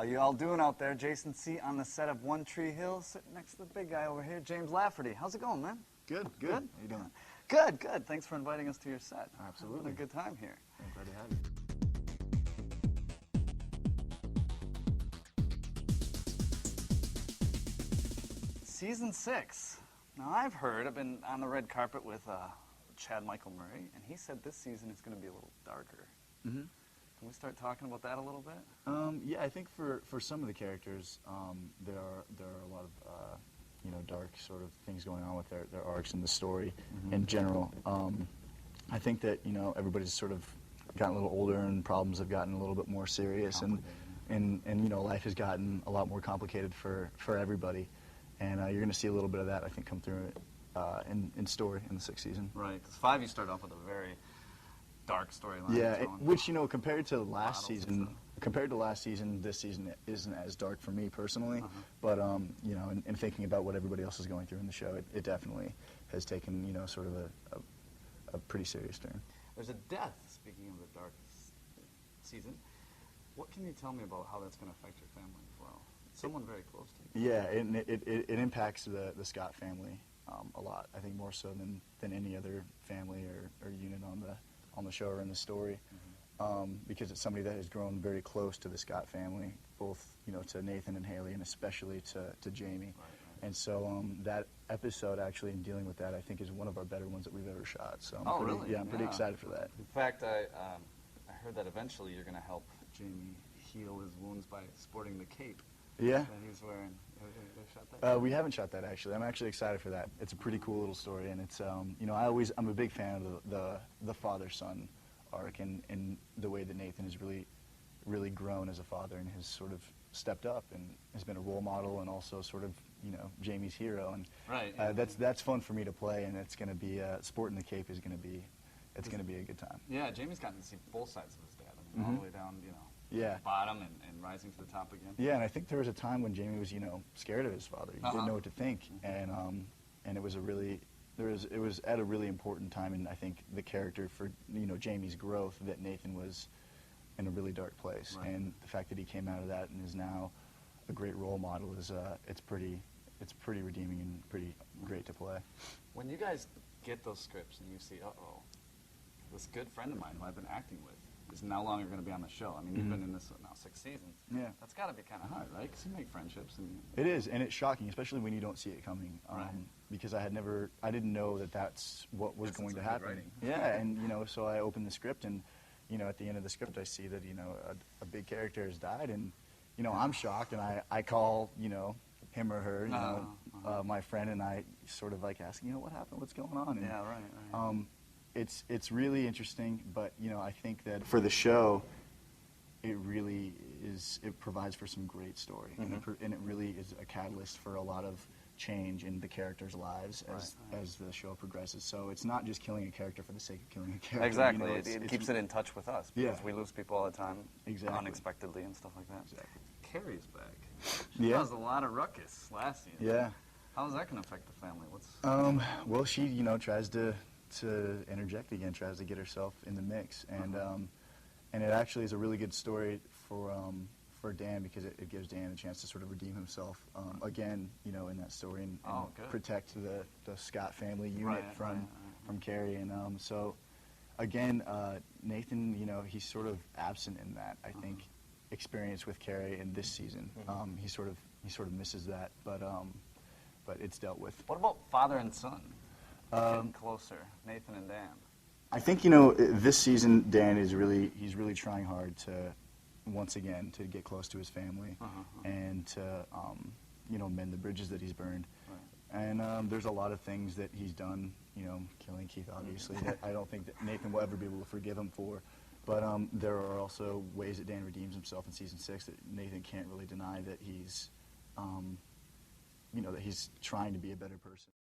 How you all doing out there? Jason C. on the set of One Tree Hill, sitting next to the big guy over here, James Lafferty. How's it going, man? Good. Good? How you doing? Good, good. Thanks for inviting us to your set. Absolutely. Having a good time here. I'm glad to have you. Season 6. Now, I've been on the red carpet with Chad Michael Murray, and he said this season is going to be a little darker. Mm-hmm. Can we start talking about that a little bit? Yeah, I think for some of the characters, there are a lot of dark sort of things going on with their arcs in the story in general. I think that everybody's sort of gotten a little older and problems have gotten a little bit more serious, and life has gotten a lot more complicated for everybody, and you're going to see a little bit of that, I think, come through in story in the 6th season. Right, because 5 you start off with a very dark storyline. Yeah, which compared to last season, this season isn't as dark for me personally. But in thinking about what everybody else is going through in the show, it definitely has taken sort of a pretty serious turn. There's a death. Speaking of the dark season, what can you tell me about how that's going to affect your family as well? It's someone very close to you. Yeah, it impacts the Scott family a lot. I think more so than any other family or unit on the show or in the story, because it's somebody that has grown very close to the Scott family, both to Nathan and Haley, and especially to Jamie. Right. And so that episode, actually, in dealing with that, I think is one of our better ones that we've ever shot. So really? Yeah, I'm pretty excited for that. In fact, I heard that eventually you're going to help Jamie heal his wounds by sporting the cape Yeah. that he's wearing. Have you shot that? We haven't shot that, actually. I'm actually excited for that. It's a pretty cool little story, and it's I'm a big fan of the father-son arc, and the way that Nathan has really grown as a father and has sort of stepped up and has been a role model and also sort of Jamie's hero, and right. That's fun for me to play, and it's going to be sporting the cape is going to be a good time. Yeah, Jamie's gotten to see both sides of his dad. I mean, all the way down, Yeah. bottom and rising to the top again. Yeah, and I think there was a time when Jamie was, scared of his father. He didn't know what to think, and it was it was at a really important time, and I think the character for Jamie's growth, that Nathan was in a really dark place, right. And the fact that he came out of that and is now a great role model is it's pretty redeeming and pretty great to play. When you guys get those scripts and you see, this good friend of mine who I've been acting with is no longer going to be on the show. I mean, you've been in this now 6 seasons. Yeah. That's got to be kind of hard, right? Because you make friendships. It is, and it's shocking, especially when you don't see it coming. Right. Because I didn't know that that's what was going to happen. Writing. Yeah, and so I opened the script, and at the end of the script, I see that a big character has died, and I'm shocked, and I call him or her, my friend, and I sort of ask, what happened, what's going on? And, yeah, right. It's really interesting, but I think that for the show, it really is. It provides for some great story, and it really is a catalyst for a lot of change in the characters' lives as the show progresses. So it's not just killing a character for the sake of killing a character. Exactly, it keeps it in touch with us because Yeah. we lose people all the time, unexpectedly and stuff like that. Exactly. Carrie's back. She Yeah. caused a lot of ruckus last season. Yeah. How's that going to affect the family? Well, she tries to interject again, tries to get herself in the mix, and it actually is a really good story for Dan, because it gives Dan a chance to sort of redeem himself again, in that story, and protect the Scott family unit from Carrie, and so again, Nathan, he's sort of absent in that, I think, experience with Carrie in this season. He sort of misses that, but it's dealt with. What about father and son? Getting closer, Nathan and Dan. I think this season Dan is really trying hard to once again to get close to his family and to mend the bridges that he's burned. Right. And there's a lot of things that he's done, killing Keith obviously, that I don't think that Nathan will ever be able to forgive him for. But there are also ways that Dan redeems himself in season 6 that Nathan can't really deny that he's that he's trying to be a better person.